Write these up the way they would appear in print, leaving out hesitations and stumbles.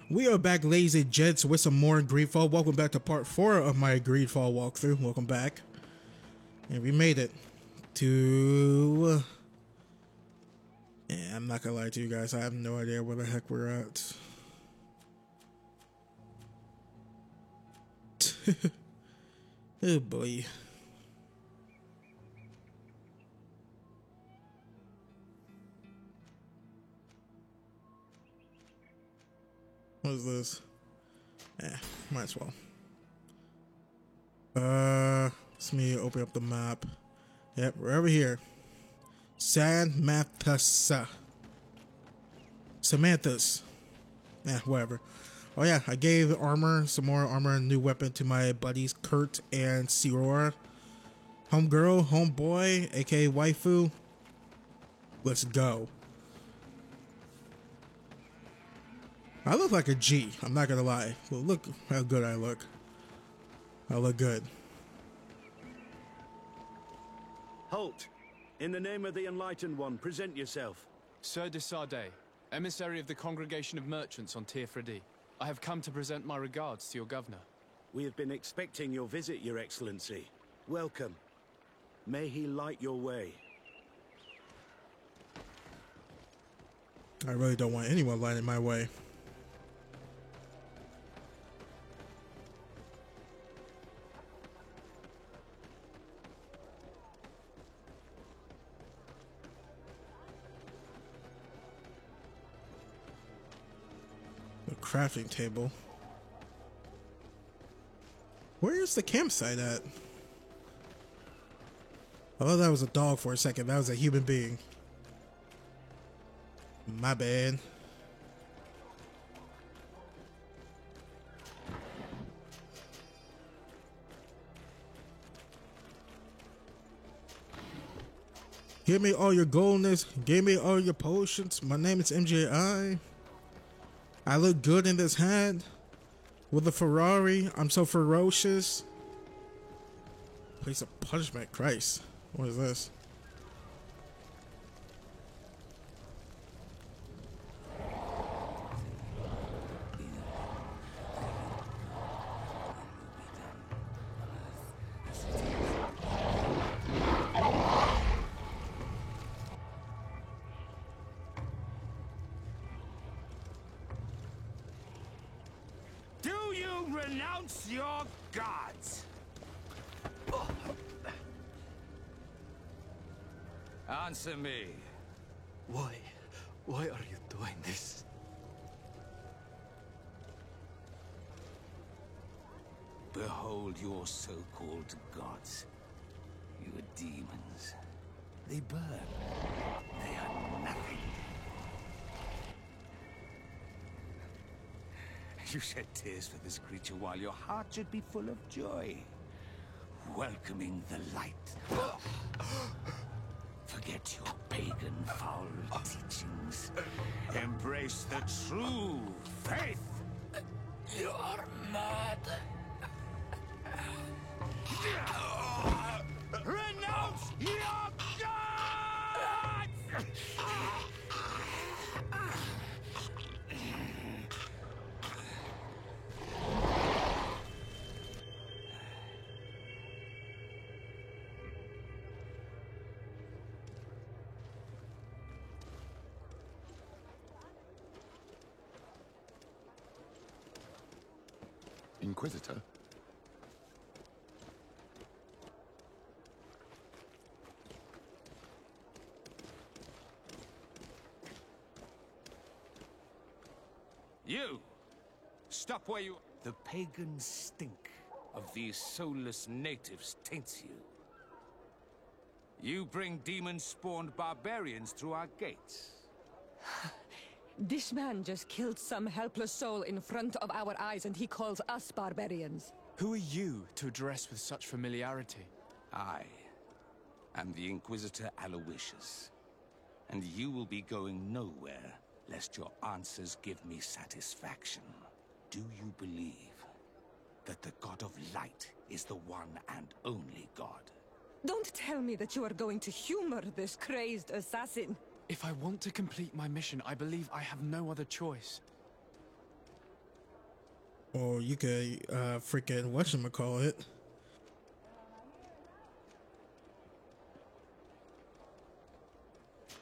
We are back, ladies and gents, with some more Greedfall. Welcome back to part 4 of my Greedfall walkthrough. Welcome back. And we made it to... Yeah, I'm not gonna lie to you guys, I have no idea where the heck we're at. Oh boy. What is this? Might as well. Let me open up the map. Yep, we're over here. Samantha. Whatever. Oh yeah, I gave some more armor and new weapon to my buddies Kurt and Sirora. Homegirl, homeboy, aka waifu. Let's go. I look like a G, I'm not gonna lie. Well, look how good I look. I look good. Halt! In the name of the Enlightened One, present yourself. Sir de Sardet, emissary of the Congregation of Merchants on Teerfredi. I have come to present my regards to your governor. We have been expecting your visit, Your Excellency. Welcome. May he light your way. I really don't want anyone lighting my way. Crafting table. Where is the campsite at? I thought that was a dog for a second. That was a human being. My bad. Give me all your goldness. Give me all your potions. My name is MJI. I look good in this hat with a Ferrari. I'm so ferocious. Place of punishment. Christ. What is this? Renounce your gods! Answer me. Why are you doing this? Behold your so-called gods. You are demons. They burn. They are nothing. You shed tears for this creature while your heart should be full of joy. Welcoming the light. Forget your pagan foul teachings. Embrace the true faith. You are mad. Renounce your gods! Inquisitor? You! Stop where you... The pagan stink of these soulless natives taints you. You bring demon-spawned barbarians through our gates. This man just killed some helpless soul in front of our eyes, and he calls us barbarians. Who are you to address with such familiarity? I am the Inquisitor Aloysius, and you will be going nowhere lest your answers give me satisfaction. Do you believe that the God of Light is the one and only God? Don't tell me that you are going to humor this crazed assassin. If I want to complete my mission, I believe I have no other choice. Or you could freaking whatchamacallit.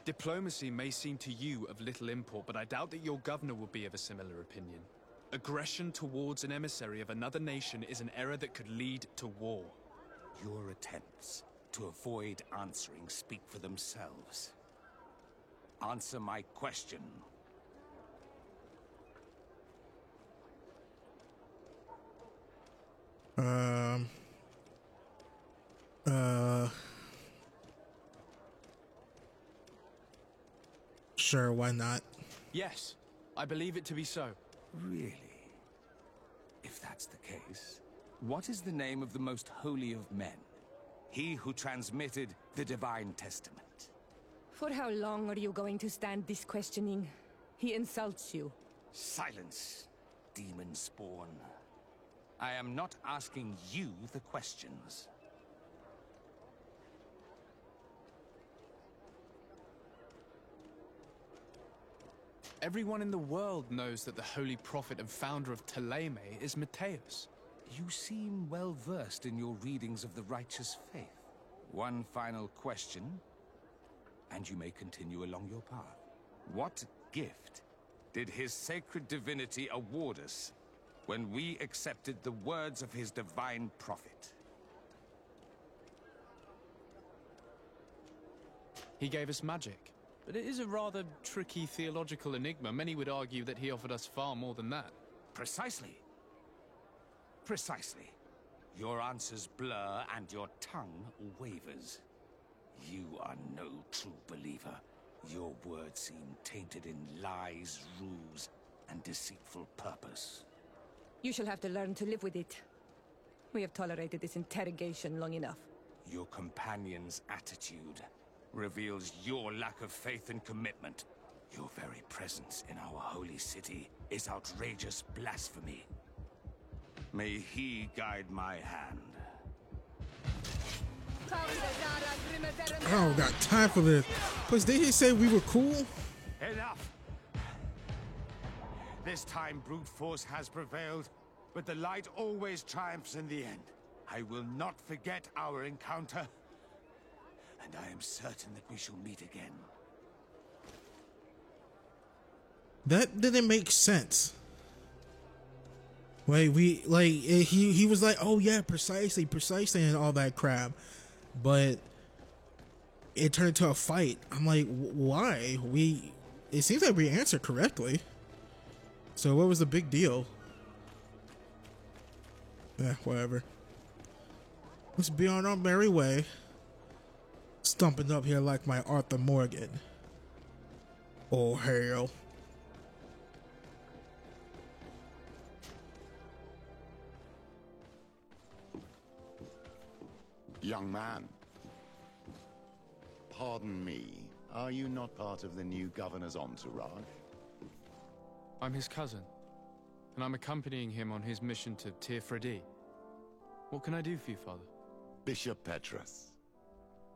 Diplomacy may seem to you of little import, but I doubt that your governor will be of a similar opinion. Aggression towards an emissary of another nation is an error that could lead to war. Your attempts to avoid answering speak for themselves. Answer my question. Sure, why not? Yes, I believe it to be so. Really? If that's the case, what is the name of the most holy of men? He who transmitted the Divine Testament. For how long are you going to stand this questioning? He insults you. Silence, demon spawn. I am not asking you the questions. Everyone in the world knows that the holy prophet and founder of Thélème is Matthias. You seem well versed in your readings of the righteous faith. One final question, and you may continue along your path. What gift did his sacred divinity award us when we accepted the words of his divine prophet? He gave us magic, but it is a rather tricky theological enigma. Many would argue that he offered us far more than that. Precisely. Precisely. Your answers blur and your tongue wavers. You are no true believer. Your words seem tainted in lies, ruse, and deceitful purpose. You shall have to learn to live with it. We have tolerated this interrogation long enough. Your companion's attitude reveals your lack of faith and commitment. Your very presence in our holy city is outrageous blasphemy. May he guide my hand. I don't got time for this. Plus, did he say we were cool? Enough! This time brute force has prevailed, but the light always triumphs in the end. I will not forget our encounter, and I am certain that we shall meet again. That didn't make sense. He was like, oh yeah, precisely, and all that crap, but it turned into a fight. I'm like, why? It seems like we answered correctly. So what was the big deal? Yeah, whatever. Let's be on our merry way. Stumping up here like my Arthur Morgan. Oh hell. Young man, pardon me, are you not part of the new governor's entourage? I'm his cousin, and I'm accompanying him on his mission to Teer Fradee. What can I do for you, Father? Bishop Petrus,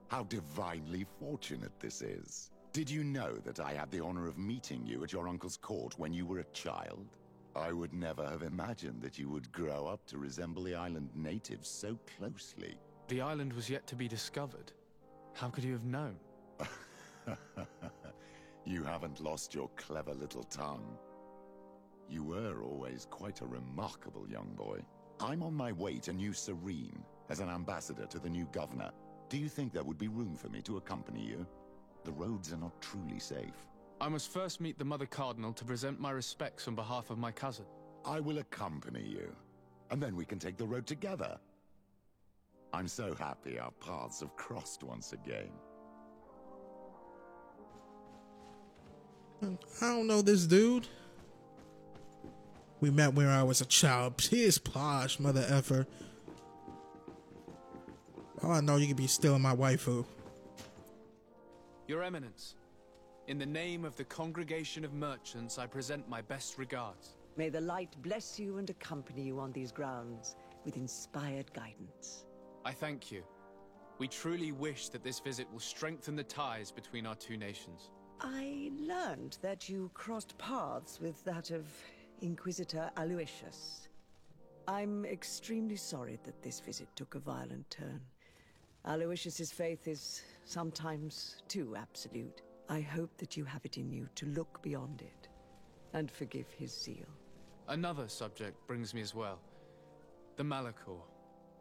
how divinely fortunate this is. Did you know that I had the honor of meeting you at your uncle's court when you were a child? I would never have imagined that you would grow up to resemble the island natives so closely. The island was yet to be discovered. How could you have known? You haven't lost your clever little tongue. You were always quite a remarkable young boy. I'm on my way to New Serene as an ambassador to the new governor. Do you think there would be room for me to accompany you? The roads are not truly safe. I must first meet the Mother Cardinal to present my respects on behalf of my cousin. I will accompany you, and then we can take the road together. I'm so happy our paths have crossed once again. I don't know this dude. We met when I was a child. Piss posh, mother effer. All I know, you could be stealing my waifu. Your Eminence, in the name of the Congregation of Merchants, I present my best regards. May the light bless you and accompany you on these grounds with inspired guidance. I thank you. We truly wish that this visit will strengthen the ties between our two nations. I learned that you crossed paths with that of Inquisitor Aloysius. I'm extremely sorry that this visit took a violent turn. Aloysius's faith is sometimes too absolute. I hope that you have it in you to look beyond it and forgive his zeal. Another subject brings me as well. The Malachor.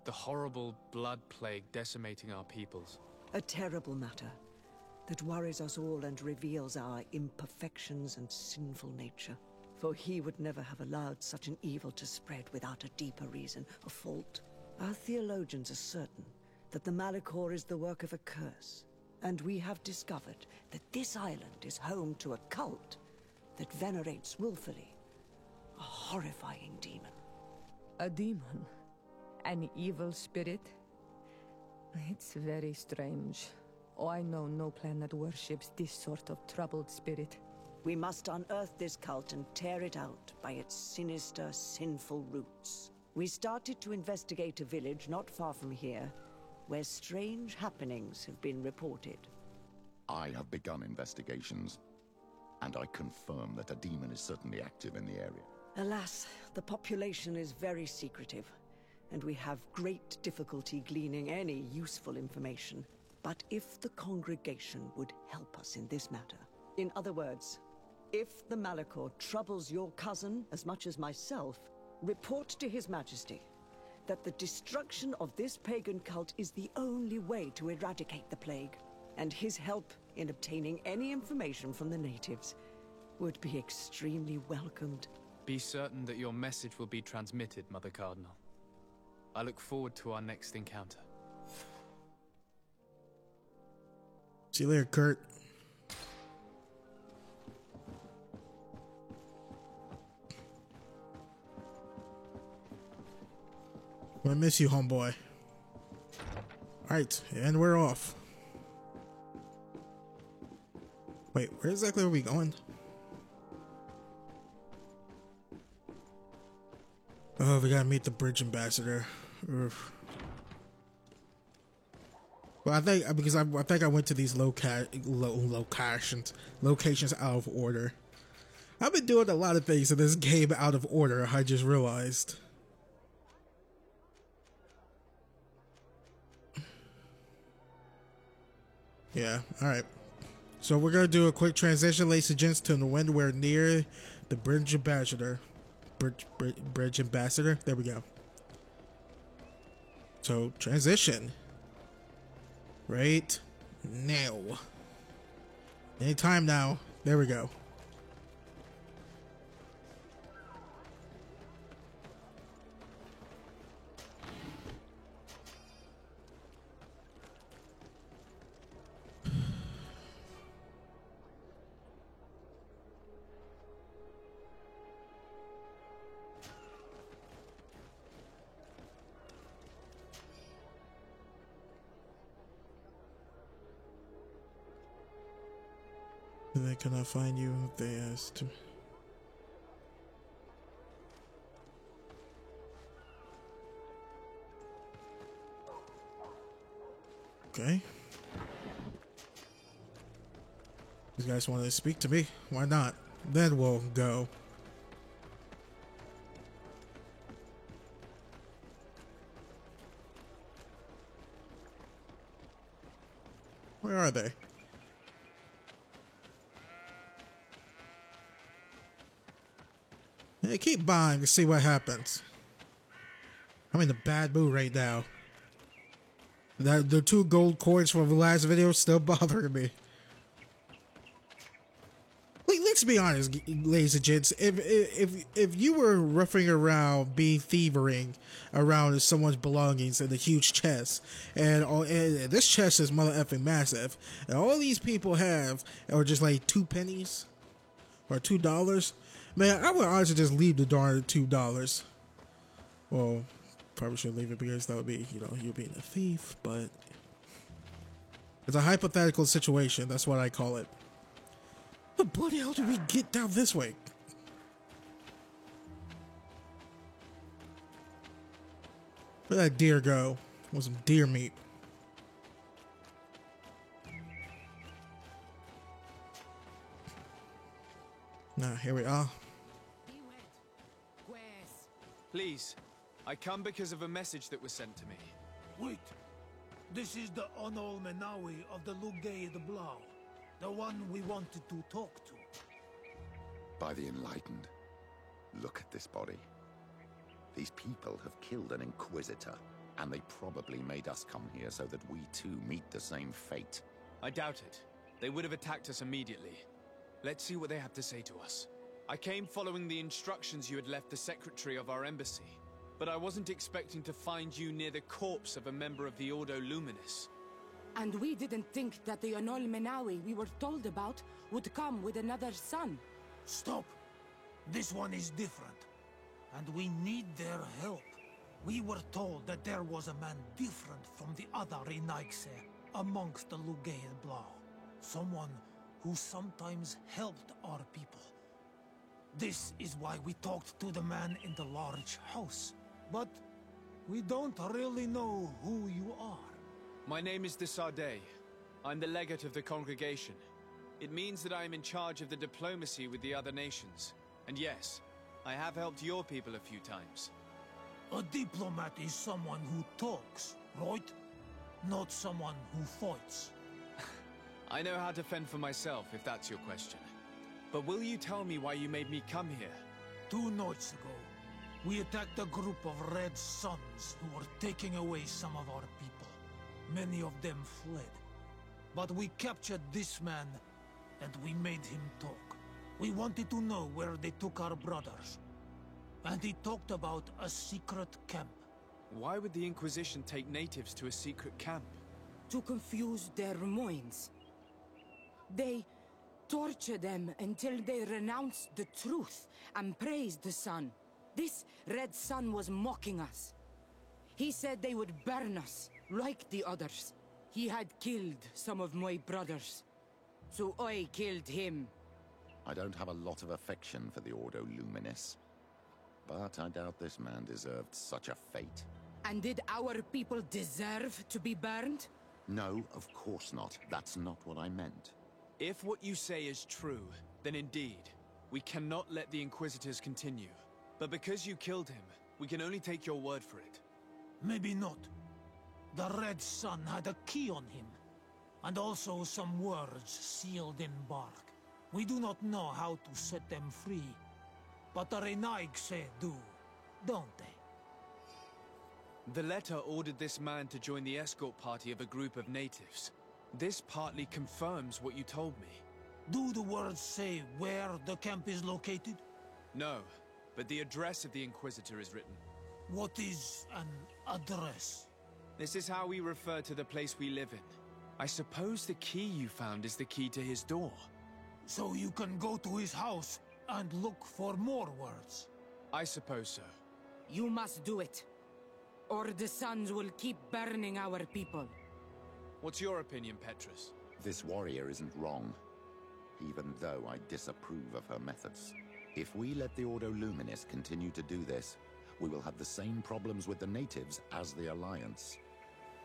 The horrible blood plague decimating our peoples. A terrible matter that worries us all and reveals our imperfections and sinful nature. For he would never have allowed such an evil to spread without a deeper reason, a fault. Our theologians are certain that the Malachor is the work of a curse, and we have discovered that this island is home to a cult that venerates willfully a horrifying demon. A demon? An evil spirit? It's very strange. Oh, I know no planet worships this sort of troubled spirit. We must unearth this cult and tear it out by its sinister, sinful roots. We started to investigate a village not far from here, where strange happenings have been reported. I have begun investigations, and I confirm that a demon is certainly active in the area. Alas, the population is very secretive, and we have great difficulty gleaning any useful information. But if the congregation would help us in this matter, in other words, if the Malachor troubles your cousin as much as myself, report to His Majesty that the destruction of this pagan cult is the only way to eradicate the plague, and his help in obtaining any information from the natives would be extremely welcomed. Be certain that your message will be transmitted, Mother Cardinal. I look forward to our next encounter. See you later, Kurt. I miss you, homeboy. Alright, and we're off. Wait, where exactly are we going? Oh, we gotta meet the bridge ambassador. Oof. Well, I think because I think I went to these locations out of order. I've been doing a lot of things in this game out of order. I just realized. Yeah. All right. So we're gonna do a quick transition, ladies and gents, to when we're near the bridge ambassador. Bridge ambassador. There we go. So transition. Right now. Anytime now. There we go. They cannot find you if they asked. Okay. These guys want to speak to me. Why not? Then we'll go. Where are they? Hey, keep buying to see what happens. I'm in a bad mood right now. The 2 gold coins from the last video still bothering me. Like, let's be honest, ladies and gents. If you were roughing around, being thieving around someone's belongings in a huge chest, and this chest is mother effing massive, and all these people have are just like 2 pennies or $2. Man, I would honestly just leave the darn $2. Well, probably shouldn't leave it because that would be, you being a thief, but it's a hypothetical situation. That's what I call it. What the bloody hell did we get down this way? Where'd that deer go? Want some deer meat. Now, here we are. Please, I come because of a message that was sent to me. Wait. This is the Onol Menawi of the Lugay de Blau. The one we wanted to talk to. By the Enlightened. Look at this body. These people have killed an Inquisitor, and they probably made us come here so that we too meet the same fate. I doubt it. They would have attacked us immediately. Let's see what they have to say to us. I came following the instructions you had left the secretary of our embassy, but I wasn't expecting to find you near the corpse of a member of the Ordo Luminis. And we didn't think that the Onol Menawi we were told about would come with another son. Stop! This one is different. And we need their help. We were told that there was a man different from the other Renaigse amongst the Lugay de Blau. Someone who sometimes helped our people. This is why we talked to the man in the large house. But we don't really know who you are. My name is de Sardet. I'm the legate of the congregation. It means that I am in charge of the diplomacy with the other nations. And yes, I have helped your people a few times. A diplomat is someone who talks, right? Not someone who fights. I know how to fend for myself, if that's your question. But will you tell me why you made me come here? 2 nights ago, we attacked a group of Red Suns who were taking away some of our people. Many of them fled. But we captured this man, and we made him talk. We wanted to know where they took our brothers. And he talked about a secret camp. Why would the Inquisition take natives to a secret camp? To confuse their minds. They torture them until they renounce the truth and praise the sun. This Red Sun was mocking us. He said they would burn us, like the others. He had killed some of my brothers, so I killed him. I don't have a lot of affection for the Ordo Luminis. But I doubt this man deserved such a fate. And did our people deserve to be burned? No, of course not. That's not what I meant. If what you say is true, then indeed, we cannot let the Inquisitors continue. But because you killed him, we can only take your word for it. Maybe not. The Red Sun had a key on him. And also some words sealed in bark. We do not know how to set them free. But the Renaigse do, don't they? The letter ordered this man to join the escort party of a group of natives. This partly confirms what you told me. Do the words say where the camp is located? No, but the address of the Inquisitor is written. What is an address? This is how we refer to the place we live in. I suppose the key you found is the key to his door. So you can go to his house and look for more words? I suppose so. You must do it. Or the suns will keep burning our people. What's your opinion, Petrus? This warrior isn't wrong, even though I disapprove of her methods. If we let the Ordo Luminis continue to do this, we will have the same problems with the natives as the Alliance.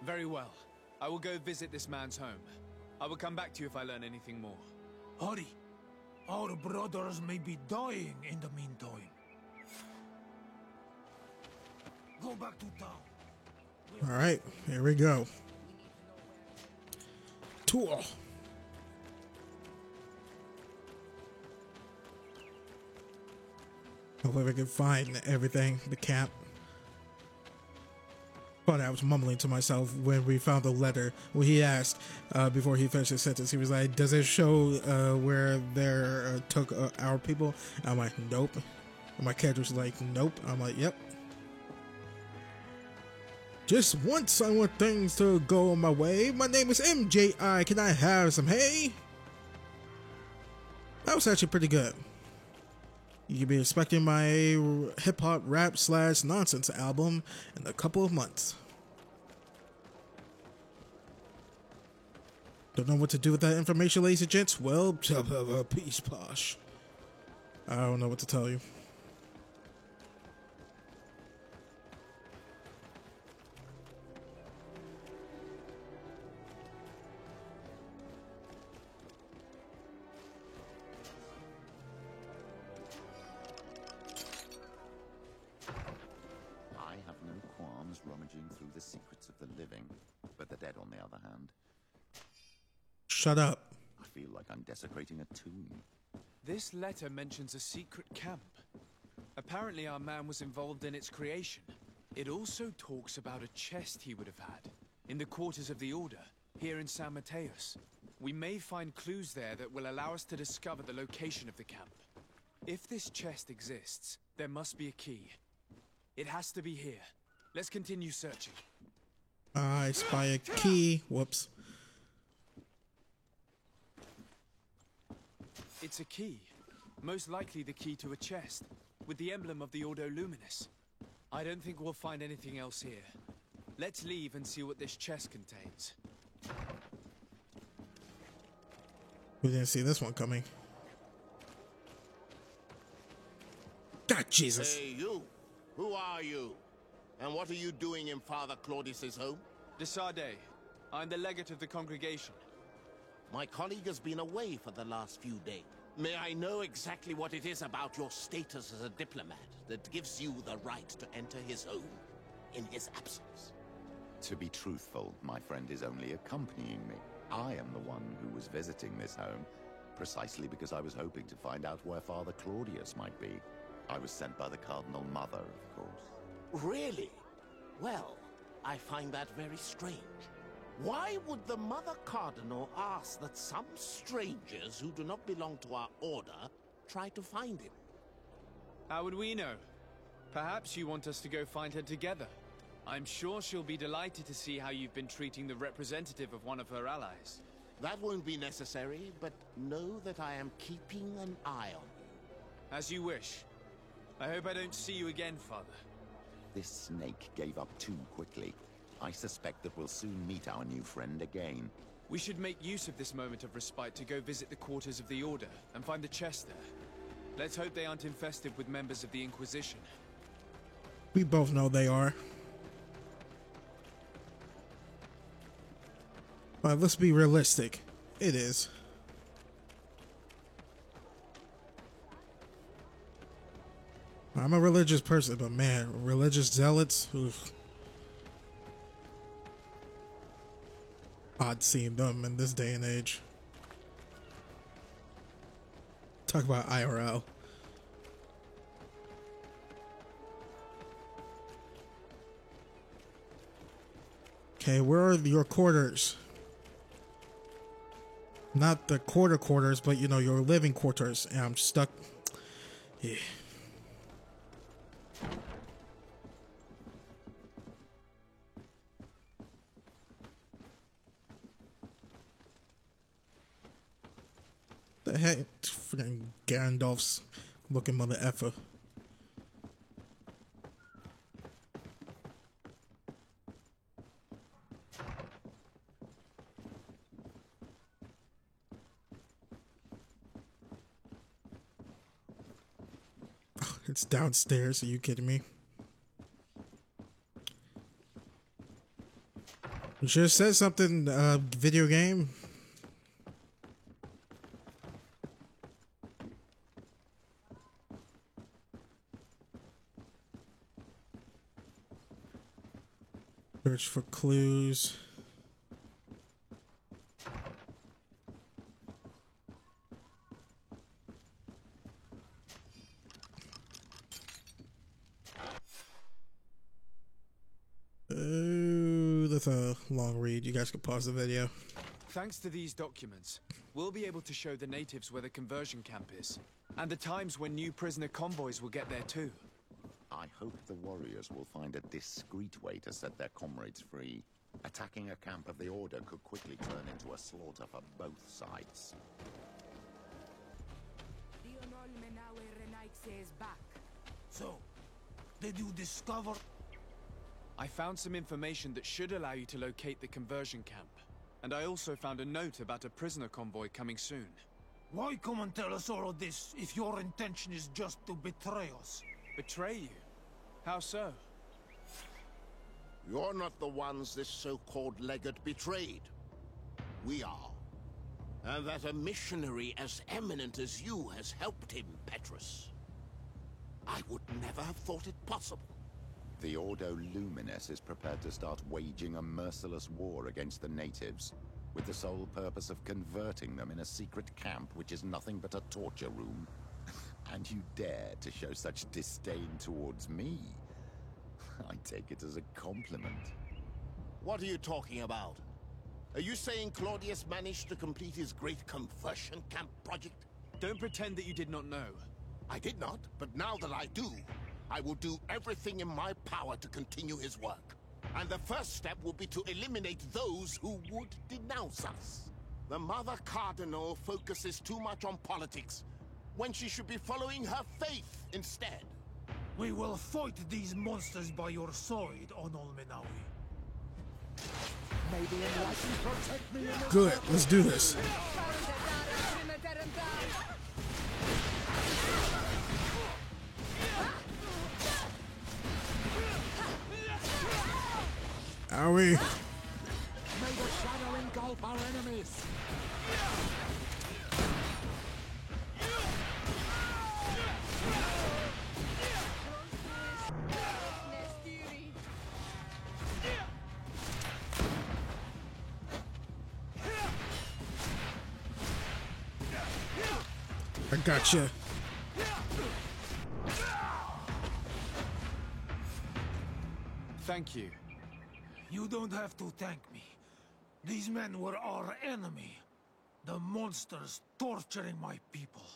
Very well. I will go visit this man's home. I will come back to you if I learn anything more. Hurry! Our brothers may be dying in the meantime. Go back to town. All right, here we go. Tour. Hopefully we can find everything, the camp. But I was mumbling to myself when we found the letter. When he asked, before he finished his sentence, he was like, does it show where they took our people? And I'm like, nope. And my character was like, nope. I'm like, yep. Just once I want things to go my way. My name is MJI. Can I have some hay? That was actually pretty good. You can be expecting my hip-hop rap / nonsense album in a couple of months. Don't know what to do with that information, ladies and gents? Well, peace, posh. I don't know what to tell you. secrets of the living, but the dead, on the other hand. Shut up. I feel like I'm desecrating a tomb. This letter mentions a secret camp. Apparently our man was involved in its creation. It also talks about a chest he would have had in the quarters of the Order, here in San Mateus. We may find clues there that will allow us to discover the location of the camp. If this chest exists, there must be a key. It has to be here. Let's continue searching. I spy a key. Whoops. It's a key. Most likely the key to a chest, with the emblem of the Ordo Luminis. I don't think we'll find anything else here. Let's leave and see what this chest contains. We didn't see this one coming. God, Jesus. Hey, you. Who are you? And what are you doing in Father Claudius's home? De Sardet. I'm the legate of the congregation. My colleague has been away for the last few days. May I know exactly what it is about your status as a diplomat that gives you the right to enter his home in his absence? To be truthful, my friend is only accompanying me. I am the one who was visiting this home, precisely because I was hoping to find out where Father Claudius might be. I was sent by the Cardinal Mother, of course. Really? Well, I find that very strange. Why would the Mother Cardinal ask that some strangers who do not belong to our order try to find him? How would we know? Perhaps you want us to go find her together. I'm sure she'll be delighted to see how you've been treating the representative of one of her allies. That won't be necessary, but know that I am keeping an eye on you. As you wish. I hope I don't see you again, Father. This snake gave up too quickly. I suspect that we'll soon meet our new friend again. We should make use of this moment of respite to go visit the quarters of the Order and find the chest there. Let's hope they aren't infested with members of the Inquisition. We both know they are. But let's be realistic. It is. I'm a religious person, but man, religious zealots, oof. Odd seeing them in this day and age. Talk about IRL. Okay, where are your quarters? Not the quarters, but you know, your living quarters. And I'm stuck. Yeah. The heck? Freaking Gandalf's looking mother effer. It's downstairs. Are you kidding me? You should have said something, video game. Search for clues. Oh, that's a long read. You guys can pause the video. Thanks to these documents, we'll be able to show the natives where the conversion camp is, and the times when new prisoner convoys will get there too. I hope the warriors will find a discreet way to set their comrades free. Attacking a camp of the Order could quickly turn into a slaughter for both sides. is back. So, did you discover? I found some information that should allow you to locate the conversion camp. And I also found a note about a prisoner convoy coming soon. Why come and tell us all of this if your intention is just to betray us? Betray you? How so? You're not the ones this so-called legate betrayed. We are. And that a missionary as eminent as you has helped him, Petrus. I would never have thought it possible. The Ordo Luminous is prepared to start waging a merciless war against the natives, with the sole purpose of converting them in a secret camp which is nothing but a torture room. And you dare to show such disdain towards me? I take it as a compliment. What are you talking about? Are you saying Claudius managed to complete his great conversion camp project? Don't pretend that you did not know. I did not, but now that I do, I will do everything in my power to continue his work. And the first step will be to eliminate those who would denounce us. The Mother Cardinal focuses too much on politics, when she should be following her faith instead. We will fight these monsters by your side, Onol Menawi. Good, let's do this. Are we? May the shadow engulf our enemies. I gotcha. Thank you. You don't have to thank me. These men were our enemy. The monsters torturing my people.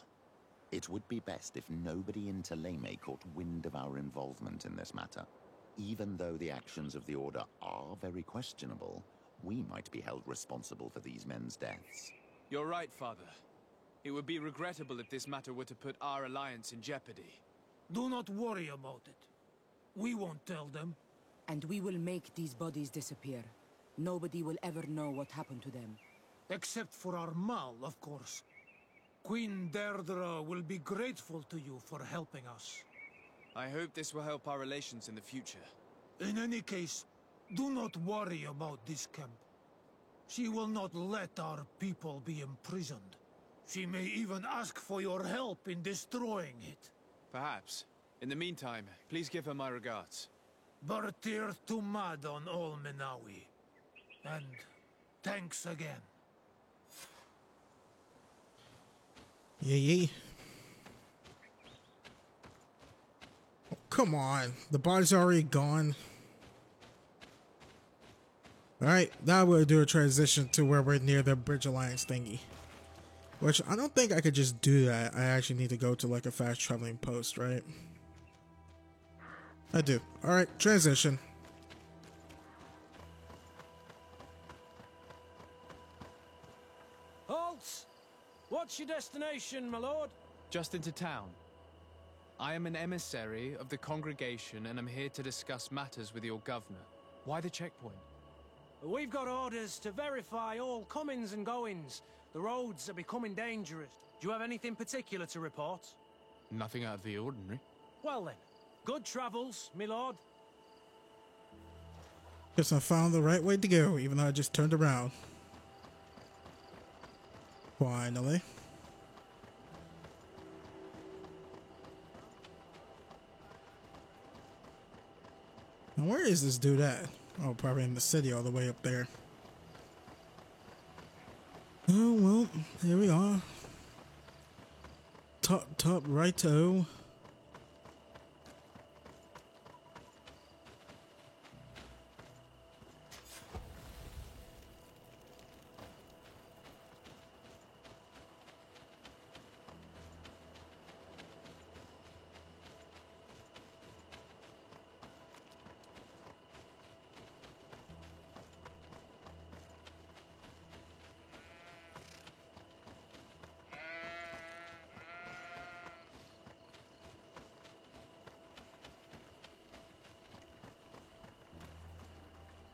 It would be best if nobody in Thélème caught wind of our involvement in this matter. Even though the actions of the Order are very questionable, we might be held responsible for these men's deaths. You're right, Father. It would be regrettable if this matter were to put our alliance in jeopardy. Do not worry about it. We won't tell them. And we will make these bodies disappear. Nobody will ever know what happened to them. Except for our Mal, of course. Queen Deirdre will be grateful to you for helping us. I hope this will help our relations in the future. In any case, do not worry about this camp. She will not let our people be imprisoned. She may even ask for your help in destroying it. Perhaps. In the meantime, please give her my regards. Bertir Tumad on Ol Menawi. And thanks again. Yeah. Oh, come on. The body's already gone. Alright, now we'll do a transition to where we're near the Bridge Alliance thingy. Which, I don't think I could just do that. I actually need to go to like a fast traveling post, right? I do. Alright, transition. Halt! What's your destination, my lord? Just into town. I am an emissary of the congregation and I'm here to discuss matters with your governor. Why the checkpoint? We've got orders to verify all comings and goings. The roads are becoming dangerous. Do you have anything particular to report? Nothing out of the ordinary. Well then, good travels, my lord. Guess I found the right way to go, even though I just turned around. Finally. Now where is this dude at? Oh, probably in the city all the way up there. Oh, well, here we are. Top righto.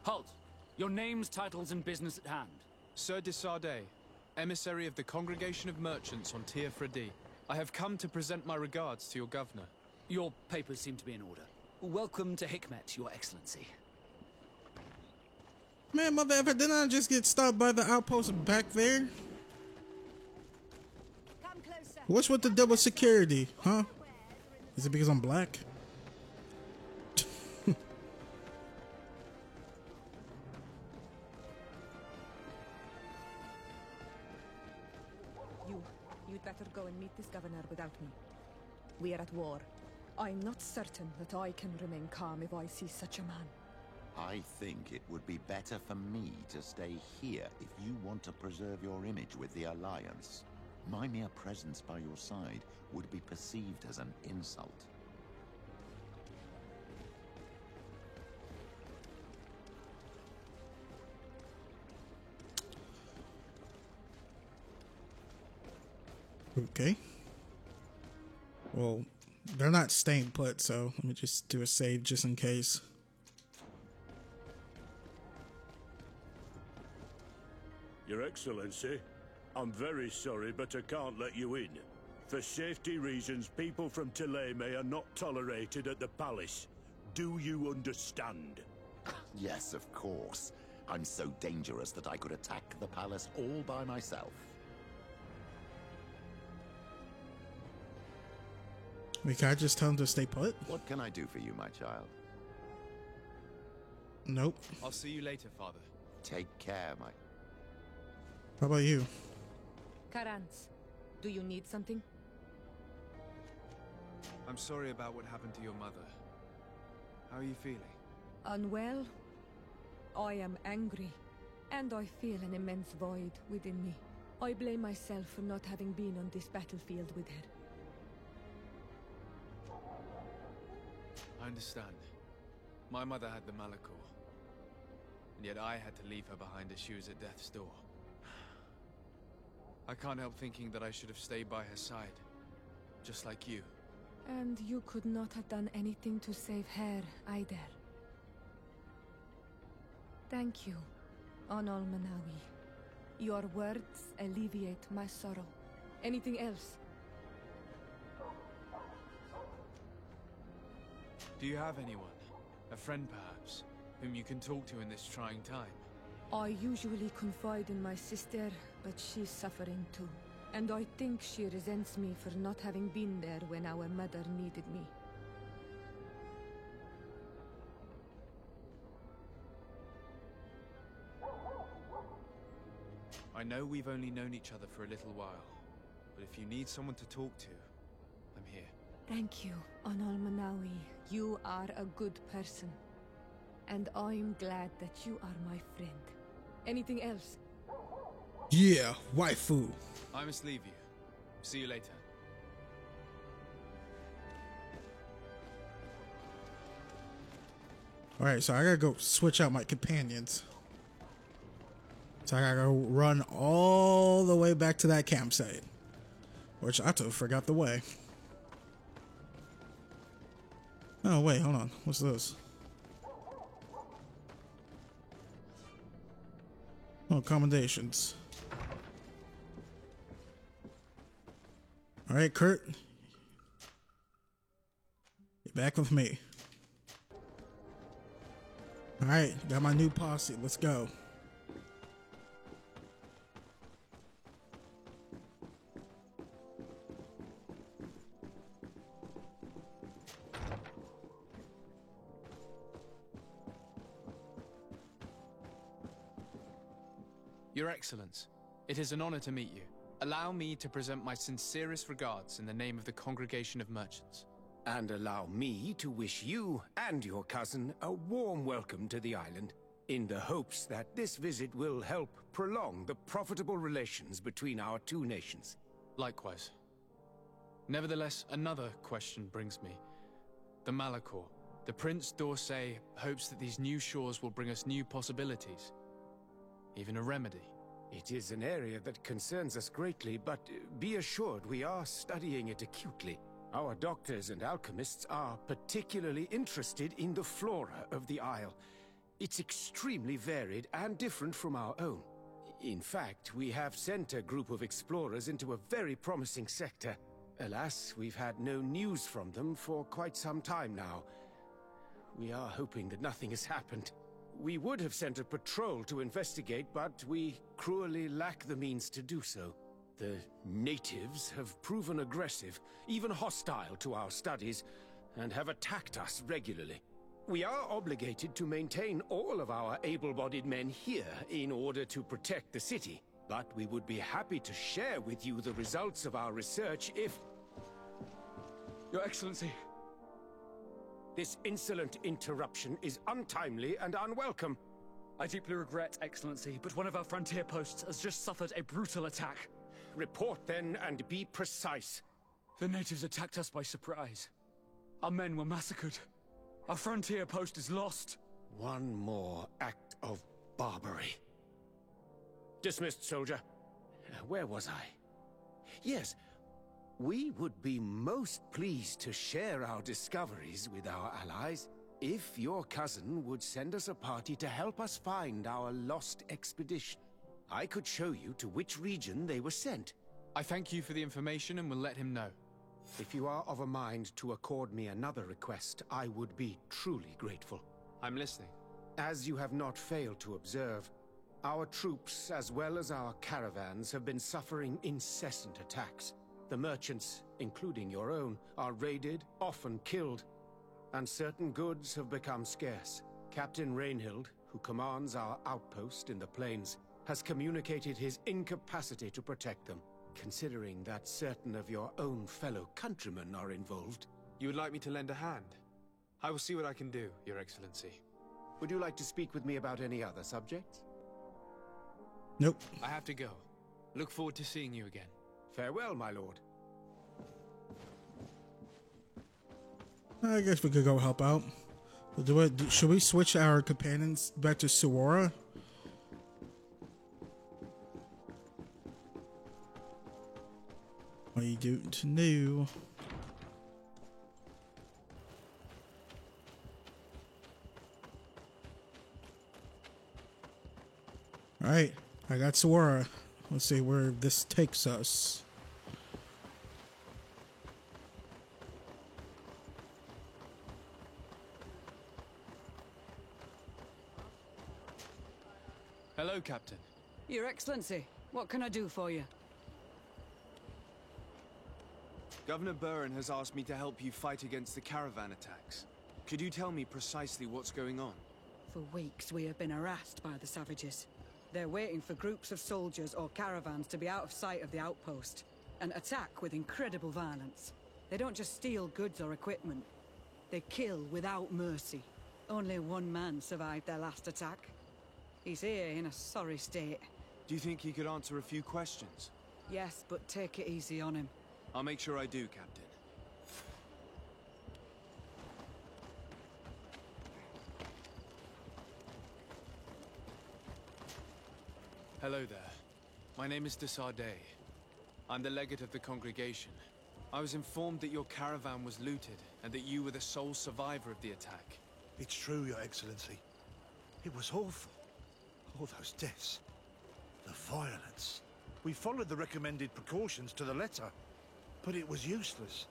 Halt! Your names, titles, and business at hand. Sir de Sardet, emissary of the Congregation of Merchants on Teer Fradee. I have come to present my regards to your governor. Your papers seem to be in order. Welcome to Hikmet, Your Excellency. Man, mother effer, didn't I just get stopped by the outpost back there? What's with the double security, huh? Is it because I'm black? better go and meet this governor without me. We are at war. I'm not certain that I can remain calm if I see such a man. I think it would be better for me to stay here if you want to preserve your image with the Alliance. My mere presence by your side would be perceived as an insult. Okay. Well, they're not staying put, so let me just do a save just in case. Your Excellency, I'm very sorry, but I can't let you in. For safety reasons, people from Thélème are not tolerated at the palace. Do you understand? Yes, of course. I'm so dangerous that I could attack the palace all by myself. We can't just tell him to stay put? What can I do for you, my child? Nope. I'll see you later, Father. Take care, my... How about you? Karantz, do you need something? I'm sorry about what happened to your mother. How are you feeling? Unwell? I am angry, and I feel an immense void within me. I blame myself for not having been on this battlefield with her. I understand. My mother had the Malachor, and yet I had to leave her behind as she was at death's door. I can't help thinking that I should have stayed by her side, just like you. And you could not have done anything to save her either. Thank you, Anal Manawi. Your words alleviate my sorrow. Anything else? Do you have anyone, a friend perhaps, whom you can talk to in this trying time? I usually confide in my sister, but she's suffering too. And I think she resents me for not having been there when our mother needed me. I know we've only known each other for a little while, but if you need someone to talk to, I'm here. Thank you, Anal Manawi. You are a good person. And I'm glad that you are my friend. Anything else? Yeah, waifu. I must leave you. See you later. Alright, so I gotta go switch out my companions. So I gotta go run all the way back to that campsite. Which I totally forgot the way. Oh, wait, hold on. What's this? Oh, accommodations. Alright, Kurt. You're back with me. Alright, got my new posse. Let's go. Your Excellence, it is an honor to meet you. Allow me to present my sincerest regards in the name of the Congregation of Merchants. And allow me to wish you and your cousin a warm welcome to the island, in the hopes that this visit will help prolong the profitable relations between our two nations. Likewise. Nevertheless, another question brings me. The Malachor. The Prince d'Orsay hopes that these new shores will bring us new possibilities. Even a remedy. It is an area that concerns us greatly, but be assured we are studying it acutely. Our doctors and alchemists are particularly interested in the flora of the Isle. It's extremely varied and different from our own. In fact, we have sent a group of explorers into a very promising sector. Alas, we've had no news from them for quite some time now. We are hoping that nothing has happened. We would have sent a patrol to investigate, but we cruelly lack the means to do so. The natives have proven aggressive, even hostile to our studies, and have attacked us regularly. We are obligated to maintain all of our able-bodied men here in order to protect the city. But we would be happy to share with you the results of our research if... Your Excellency. This insolent interruption is untimely and unwelcome. I deeply regret, Excellency, but one of our frontier posts has just suffered a brutal attack. Report then, and be precise. The natives attacked us by surprise. Our men were massacred. Our frontier post is lost. One more act of barbarity. Dismissed, soldier. Where was I? Yes, we would be most pleased to share our discoveries with our allies if your cousin would send us a party to help us find our lost expedition. I could show you to which region they were sent. I thank you for the information and will let him know. If you are of a mind to accord me another request, I would be truly grateful. I'm listening. As you have not failed to observe, our troops, as well as our caravans, have been suffering incessant attacks. The merchants, including your own, are raided, often killed, and certain goods have become scarce. Captain Rainhild, who commands our outpost in the plains, has communicated his incapacity to protect them. Considering that certain of your own fellow countrymen are involved. You would like me to lend a hand? I will see what I can do, Your Excellency. Would you like to speak with me about any other subjects? Nope. I have to go. Look forward to seeing you again. Farewell, my lord. I guess we could go help out. Should we switch our companions back to Suwara? What you do to know? Alright, I got Suwara. Let's see where this takes us. Hello, Captain. Your Excellency, what can I do for you? Governor Burren has asked me to help you fight against the caravan attacks. Could you tell me precisely what's going on? For weeks we have been harassed by the savages. They're waiting for groups of soldiers or caravans to be out of sight of the outpost and attack with incredible violence. They don't just steal goods or equipment. They kill without mercy. Only one man survived their last attack. He's here in a sorry state. Do you think he could answer a few questions? Yes, but take it easy on him. I'll make sure I do, Captain. Hello there. My name is de Sardet. I'm the legate of the congregation. I was informed that your caravan was looted and that you were the sole survivor of the attack. It's true, Your Excellency. It was awful. All those deaths. The violence. We followed the recommended precautions to the letter, but it was useless.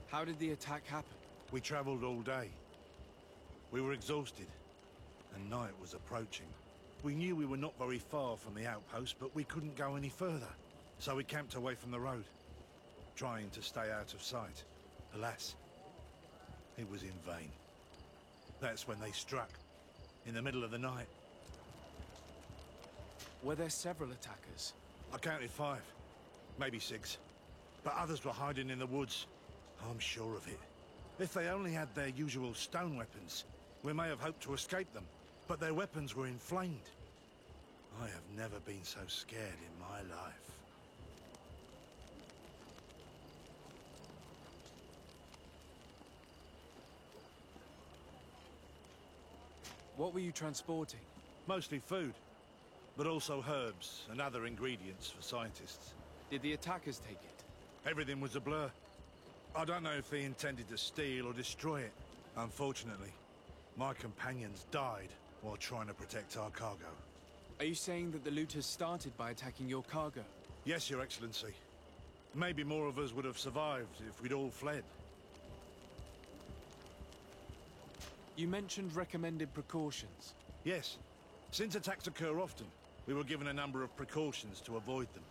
How did the attack happen? We traveled all day. We were exhausted, and night was approaching. We knew we were not very far from the outpost, but we couldn't go any further. So we camped away from the road, trying to stay out of sight. Alas, it was in vain. That's when they struck, in the middle of the night. Were there several attackers? I counted 5, maybe 6. But others were hiding in the woods. I'm sure of it. If they only had their usual stone weapons, we may have hoped to escape them. But their weapons were inflamed. I have never been so scared in my life. What were you transporting? Mostly food, but also herbs and other ingredients for scientists. Did the attackers take it? Everything was a blur. I don't know if they intended to steal or destroy it. Unfortunately, my companions died while trying to protect our cargo. Are you saying that the looters started by attacking your cargo? Yes, Your Excellency. Maybe more of us would have survived if we'd all fled. You mentioned recommended precautions. Yes. Since attacks occur often, we were given a number of precautions to avoid them.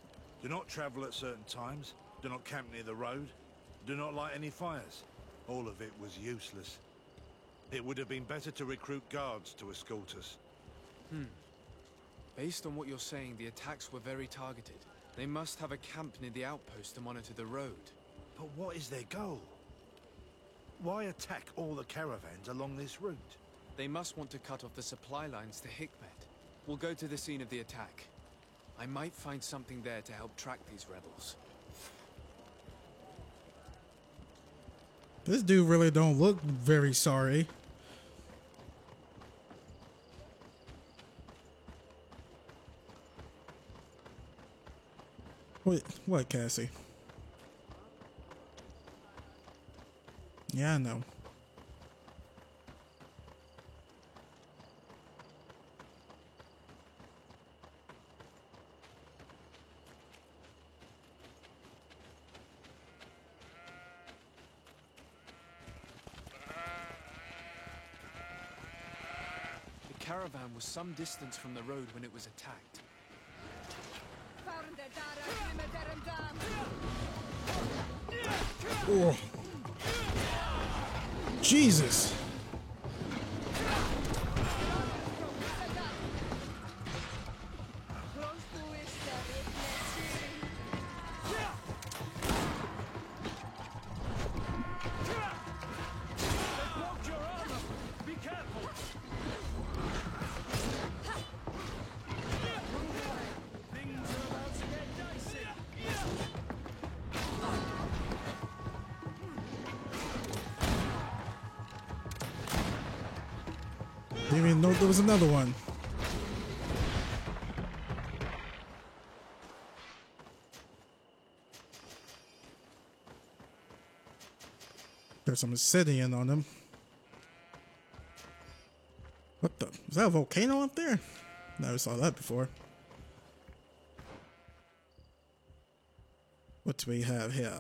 Do not travel at certain times, do not camp near the road, do not light any fires. All of it was useless. It would have been better to recruit guards to escort us. Based on what you're saying, the attacks were very targeted. They must have a camp near the outpost to monitor the road. But what is their goal? Why attack all the caravans along this route? They must want to cut off the supply lines to Hikmet. We'll go to the scene of the attack. I might find something there to help track these rebels. This dude really don't look very sorry. What, Cassie? Yeah, I know. The caravan was some distance from the road when it was attacked. Oh. Jesus. Didn't even know there was another one. There's some obsidian on them. What the? Is that a volcano up there? Never saw that before. What do we have here?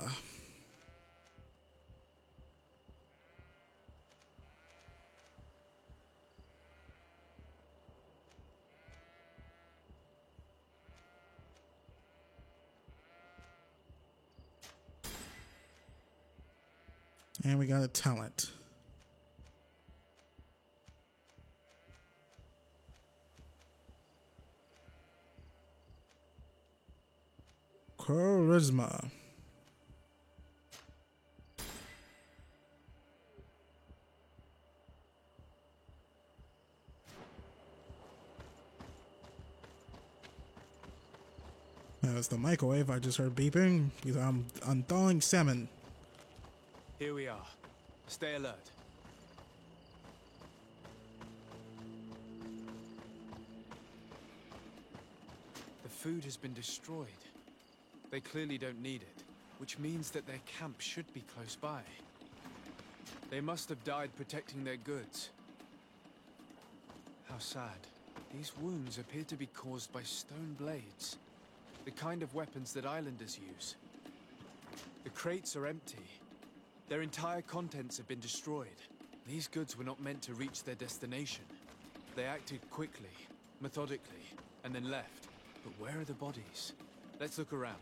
And we got a talent. Charisma. That was the microwave I just heard beeping because I'm thawing salmon. Here we are. Stay alert. The food has been destroyed. They clearly don't need it, which means that their camp should be close by. They must have died protecting their goods. How sad. These wounds appear to be caused by stone blades, the kind of weapons that islanders use. The crates are empty. Their entire contents have been destroyed. These goods were not meant to reach their destination. They acted quickly, methodically, and then left. But where are the bodies? Let's look around.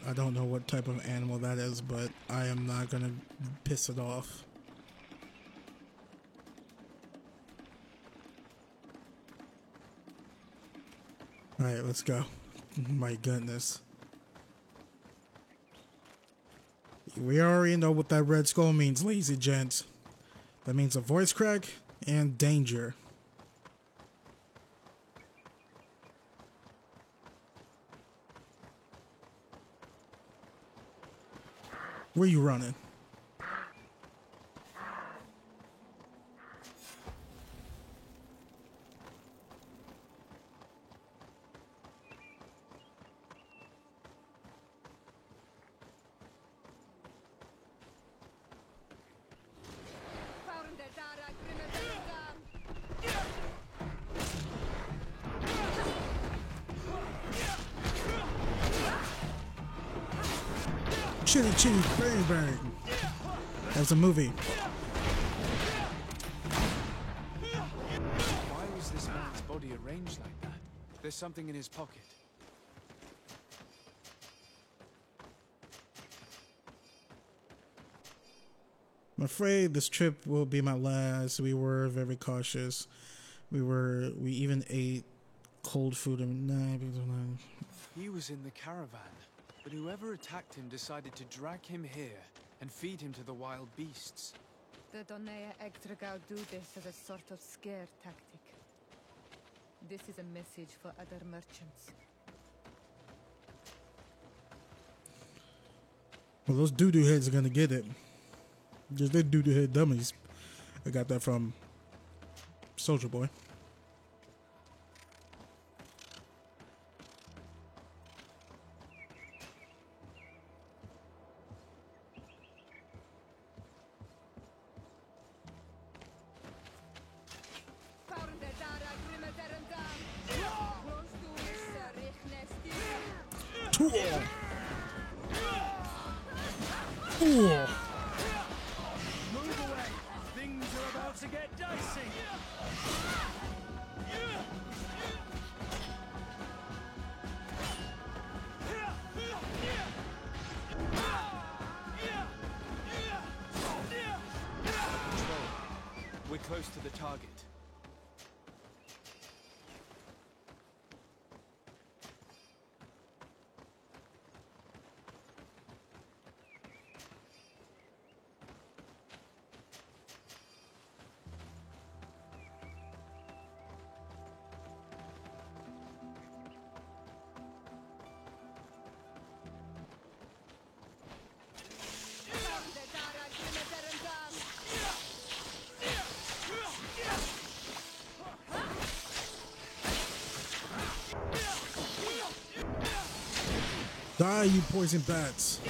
I don't know what type of animal that is, but I am not gonna piss it off. Alright, let's go. My goodness. We already know what that red skull means, lazy gents. That means a voice crack and danger. Where you running? Chitty chitty bang bang. That was a movie. Why was this man's body arranged like that? There's something in his pocket. I'm afraid this trip will be my last. We were very cautious. We even ate cold food and He was in the caravan, but whoever attacked him decided to drag him here and feed him to the wild beasts. The Donea Ektragao do this as a sort of scare tactic. This is a message for other merchants. Well, those doo-doo heads are gonna get it. Just they doo-doo head dummies. I got that from Soldier Boy. Move away! Things are about to get dicey! We're close to the target. Die, you poison bats.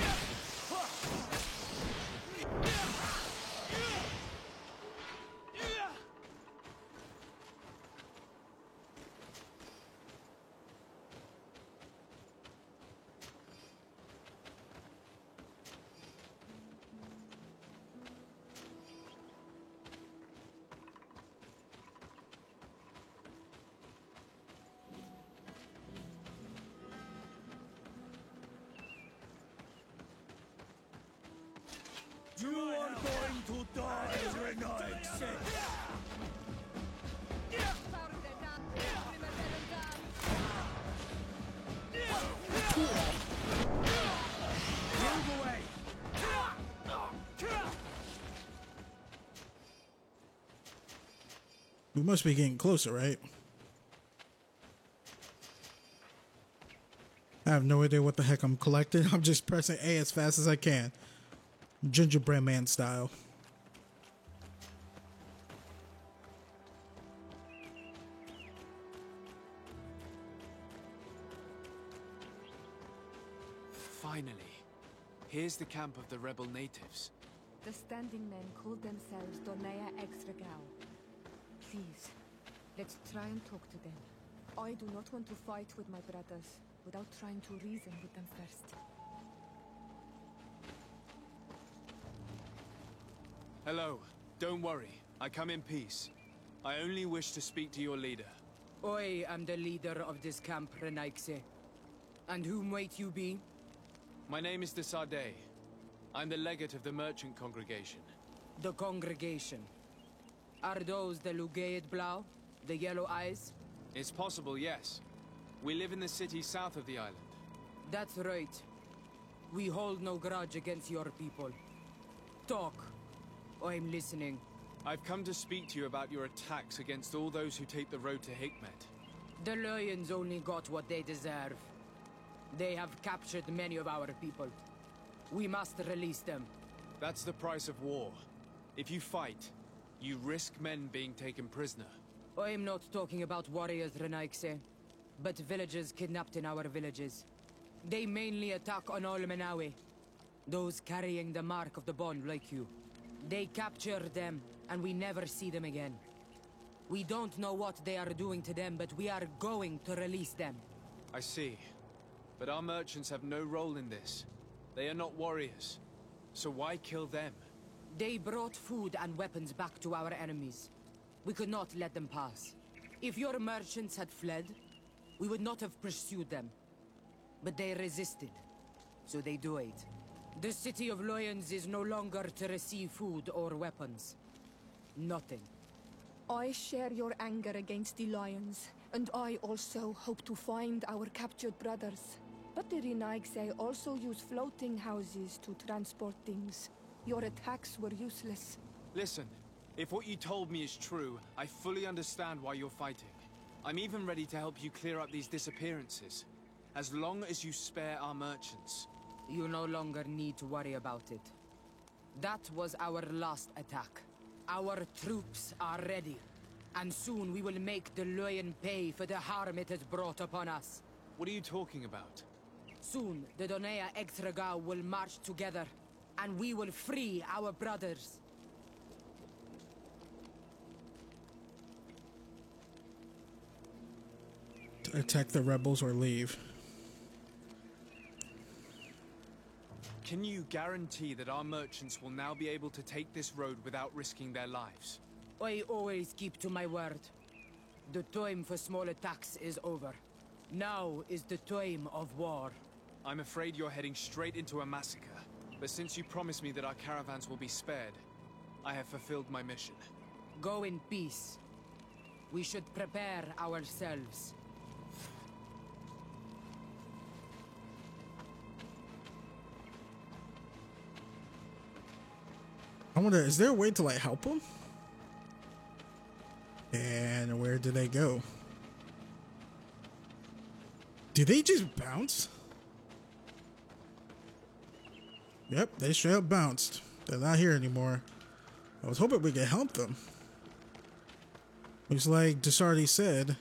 You are going to die, Renaix! Move away! We must be getting closer, right? I have no idea what the heck I'm collecting. I'm just pressing A as fast as I can. Gingerbread Man style. Finally. Here's the camp of the rebel natives. The standing men call themselves Donea Ektragao. Please, let's try and talk to them. I do not want to fight with my brothers without trying to reason with them first. Hello. Don't worry. I come in peace. I only wish to speak to your leader. I am the leader of this camp, Renaix. And whom might you be? My name is Desade. I'm the legate of the merchant congregation. The congregation. Are those the Lugaid Blau? The Yellow Eyes? It's possible, yes. We live in the city south of the island. That's right. We hold no grudge against your people. Talk. I'm listening. I've come to speak to you about your attacks against all those who take the road to Hikmet. The Lions only got what they deserve. They have captured many of our people. We must release them. That's the price of war. If you fight, you risk men being taken prisoner. I'm not talking about warriors, Renaix, but villagers kidnapped in our villages. They mainly attack on all Menawe, those carrying the mark of the bond like you. They capture them, and we never see them again. We don't know what they are doing to them, but we are going to release them. I see. But our merchants have no role in this. They are not warriors. So why kill them? They brought food and weapons back to our enemies. We could not let them pass. If your merchants had fled, we would not have pursued them. But they resisted, so they died. The city of Loyens is no longer to receive food or weapons. Nothing. I share your anger against the Lions, and I also hope to find our captured brothers. But the Renaigse also use floating houses to transport things. Your attacks were useless. Listen, if what you told me is true, I fully understand why you're fighting. I'm even ready to help you clear up these disappearances, as long as you spare our merchants. You no longer need to worry about it. That was our last attack. Our troops are ready, and soon we will make the Loyen pay for the harm it has brought upon us. What are you talking about? Soon, the Donea Extragao will march together, and we will free our brothers. Attack the rebels or leave. Can you guarantee that our merchants will now be able to take this road without risking their lives? I always keep to my word. The time for small attacks is over. Now is the time of war. I'm afraid you're heading straight into a massacre. But since you promised me that our caravans will be spared, I have fulfilled my mission. Go in peace. We should prepare ourselves. I wonder, is there a way to like help them? And where do they go? Do they just bounce? Yep, they straight up bounced. They're not here anymore. I was hoping we could help them. Looks like Desardi said,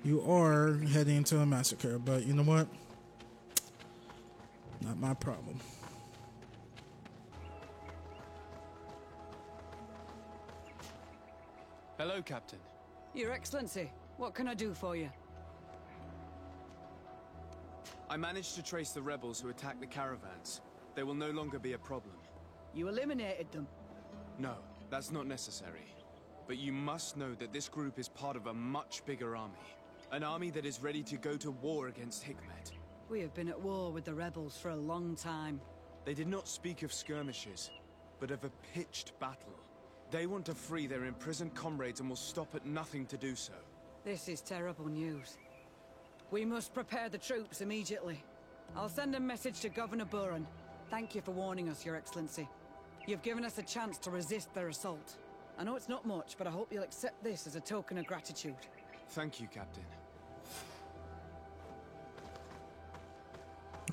you are heading into a massacre, but you know what? Not my problem. Hello, Captain. Your Excellency, what can I do for you? I managed to trace the rebels who attacked the caravans. They will no longer be a problem. You eliminated them? No, that's not necessary. But you must know that this group is part of a much bigger army. An army that is ready to go to war against Hikmet. We have been at war with the rebels for a long time. They did not speak of skirmishes, but of a pitched battle. They want to free their imprisoned comrades and will stop at nothing to do so. This is terrible news. We must prepare the troops immediately. I'll send a message to Governor Buran. Thank you for warning us, Your Excellency. You've given us a chance to resist their assault. I know it's not much, but I hope you'll accept this as a token of gratitude. Thank you, Captain.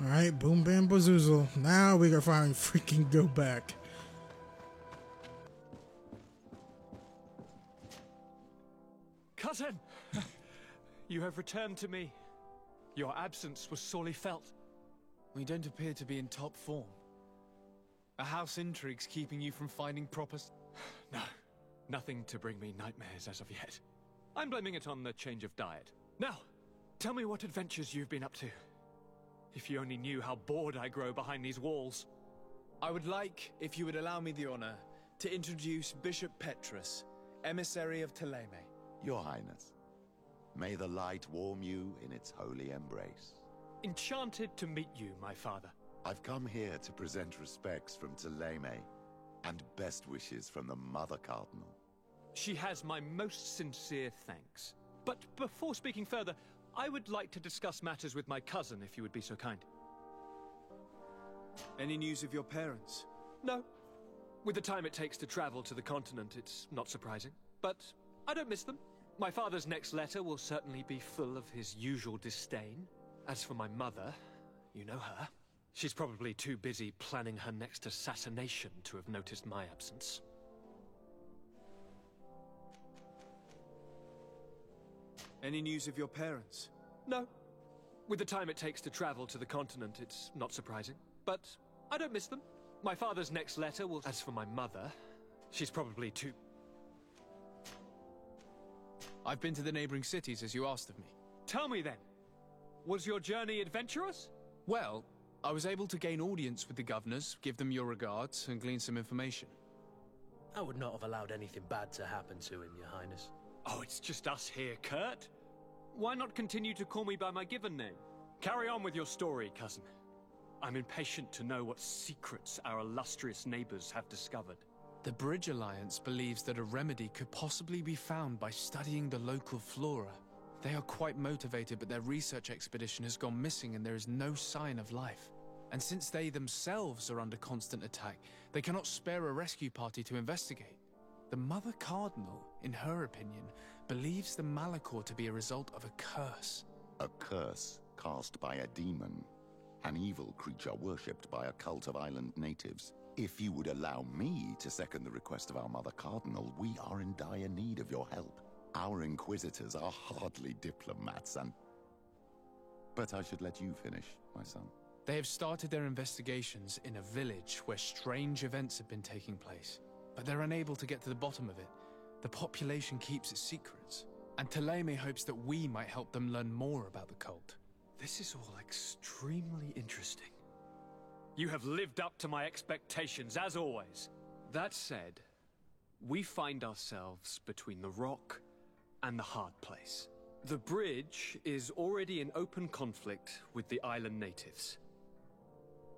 Alright, boom bam bazoozle. Now we can finally freaking go back. Cousin! You have returned to me. Your absence was sorely felt. We don't appear to be in top form. A house intrigue's keeping you from finding proper... No, nothing to bring me nightmares as of yet. I'm blaming it on the change of diet. Now, tell me what adventures you've been up to. If you only knew how bored I grow behind these walls. I would like, if you would allow me the honor, to introduce Bishop Petrus, emissary of Thélème. Your Highness, may the light warm you in its holy embrace. Enchanted to meet you, my father. I've come here to present respects from Thélème, and best wishes from the Mother Cardinal. She has my most sincere thanks. But before speaking further, I would like to discuss matters with my cousin, if you would be so kind. Any news of your parents? No. With the time it takes to travel to the continent, it's not surprising. But I don't miss them. My father's next letter will certainly be full of his usual disdain. As for my mother, you know her. She's probably too busy planning her next assassination to have noticed my absence. Any news of your parents? No. With the time it takes to travel to the continent, it's not surprising. But I don't miss them. My father's next letter will... As for my mother, she's probably too... I've been to the neighboring cities as you asked of me. Tell me then, was your journey adventurous? Well, I was able to gain audience with the governors, give them your regards, and glean some information. I would not have allowed anything bad to happen to him, Your Highness. Oh, it's just us here, Kurt. Why not continue to call me by my given name? Carry on with your story, cousin. I'm impatient to know what secrets our illustrious neighbors have discovered. The Bridge Alliance believes that a remedy could possibly be found by studying the local flora. They are quite motivated, but their research expedition has gone missing and there is no sign of life. And since they themselves are under constant attack, they cannot spare a rescue party to investigate. The Mother Cardinal, in her opinion, believes the Malachor to be a result of a curse. A curse cast by a demon. An evil creature worshipped by a cult of island natives. If you would allow me to second the request of our Mother Cardinal, we are in dire need of your help. Our Inquisitors are hardly diplomats and... But I should let you finish, my son. They have started their investigations in a village where strange events have been taking place, but they're unable to get to the bottom of it. The population keeps its secrets, and Thélème hopes that we might help them learn more about the cult. This is all extremely interesting. You have lived up to my expectations, as always. That said, we find ourselves between the rock and the hard place. The bridge is already in open conflict with the island natives.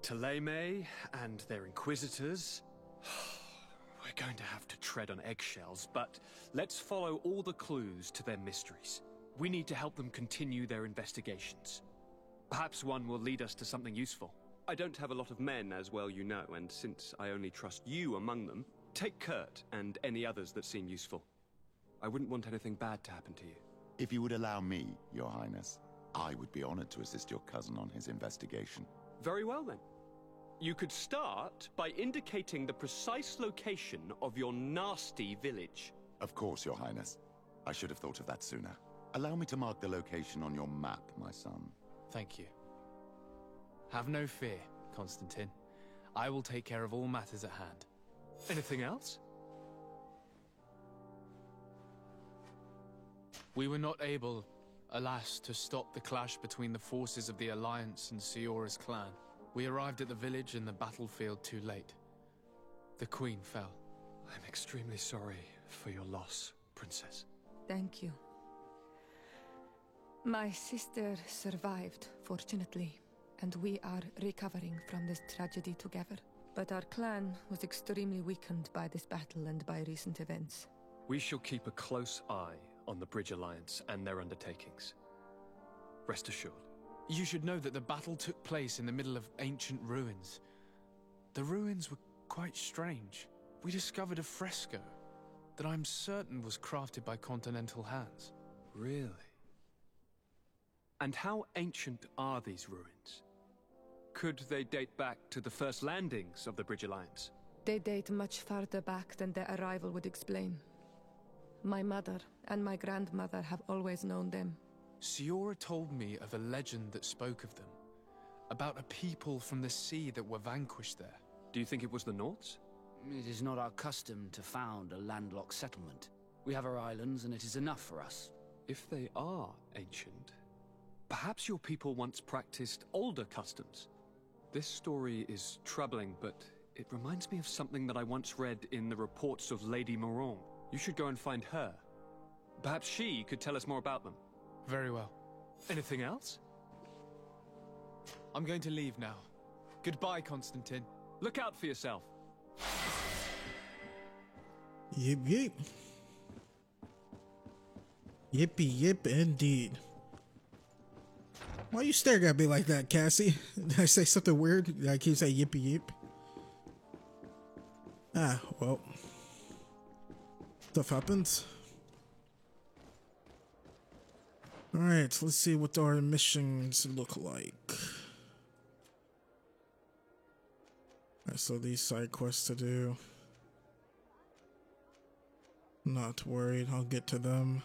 Thélème and their inquisitors... We're going to have to tread on eggshells, but let's follow all the clues to their mysteries. We need to help them continue their investigations. Perhaps one will lead us to something useful. I don't have a lot of men, as well you know, and since I only trust you among them, take Kurt and any others that seem useful. I wouldn't want anything bad to happen to you. If you would allow me, Your Highness, I would be honored to assist your cousin on his investigation. Very well, then. You could start by indicating the precise location of your nasty village. Of course, Your Highness. I should have thought of that sooner. Allow me to mark the location on your map, my son. Thank you. Have no fear, Constantine. I will take care of all matters at hand. Anything else? We were not able, alas, to stop the clash between the forces of the Alliance and Siora's clan. We arrived at the village and the battlefield too late. The Queen fell. I'm extremely sorry for your loss, Princess. Thank you. My sister survived, fortunately, and we are recovering from this tragedy together. But our clan was extremely weakened by this battle and by recent events. We shall keep a close eye on the Bridge Alliance and their undertakings. Rest assured. You should know that the battle took place in the middle of ancient ruins. The ruins were quite strange. We discovered a fresco that I'm certain was crafted by continental hands. Really? And how ancient are these ruins? Could they date back to the first landings of the Bridge Alliance? They date much farther back than their arrival would explain. My mother and my grandmother have always known them. Siora told me of a legend that spoke of them, about a people from the sea that were vanquished there. Do you think it was the Nords? It is not our custom to found a landlocked settlement. We have our islands, and it is enough for us. If they are ancient, perhaps your people once practiced older customs. This story is troubling, but it reminds me of something that I once read in the reports of Lady Moron. You should go and find her. Perhaps she could tell us more about them. Very well. Anything else? I'm going to leave now. Goodbye, Constantine. Look out for yourself. Yip yip. Yippee yip indeed. Why you staring at me like that, Cassie? Did I say something weird? Did I keep saying yippee yip? Ah, well. Stuff happens. Alright, let's see what our missions look like. Alright, so these side quests to do. Not worried, I'll get to them.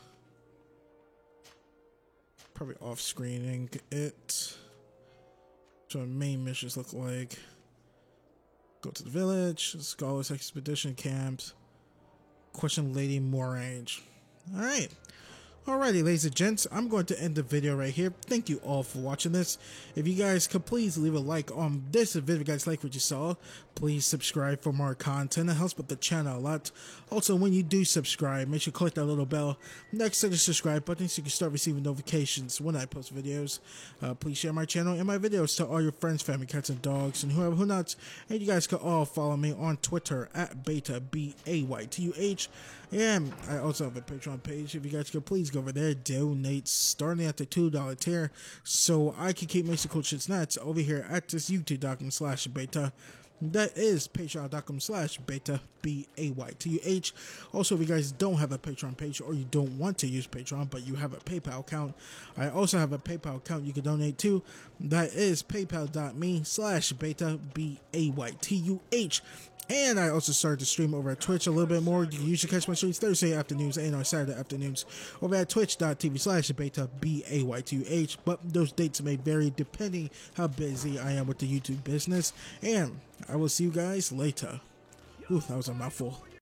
Probably off-screening it. What our main missions look like. Go to the village, Scholars Expedition Camps. Question Lady Morange. Alright. Alrighty, ladies and gents, I'm going to end the video right here. Thank you all for watching this. If you guys could please leave a like on this video, if you guys like what you saw, please subscribe for more content. It helps with the channel a lot. Also, when you do subscribe, make sure you click that little bell next to the subscribe button so you can start receiving notifications when I post videos. Please share my channel and my videos to all your friends, family, cats, and dogs, and who not. And you guys can all follow me on Twitter at Beta, B-A-Y-T-U-H. And I also have a Patreon page. If you guys could please go over there, donate starting at the $2 tier so I can keep making cool shits nuts over here at this youtube.com/beta. That is patreon.com/beta, B-A-Y-T-U-H. Also, if you guys don't have a Patreon page or you don't want to use Patreon, but you have a PayPal account, I also have a PayPal account you can donate to. That is paypal.me/beta, B-A-Y-T-U-H. And I also started to stream over at Twitch a little bit more. You can usually catch my streams Thursday afternoons and on Saturday afternoons over at twitch.tv/beta, B-A-Y-T-U-H. But those dates may vary depending how busy I am with the YouTube business. And I will see you guys later. Ooh, that was a mouthful.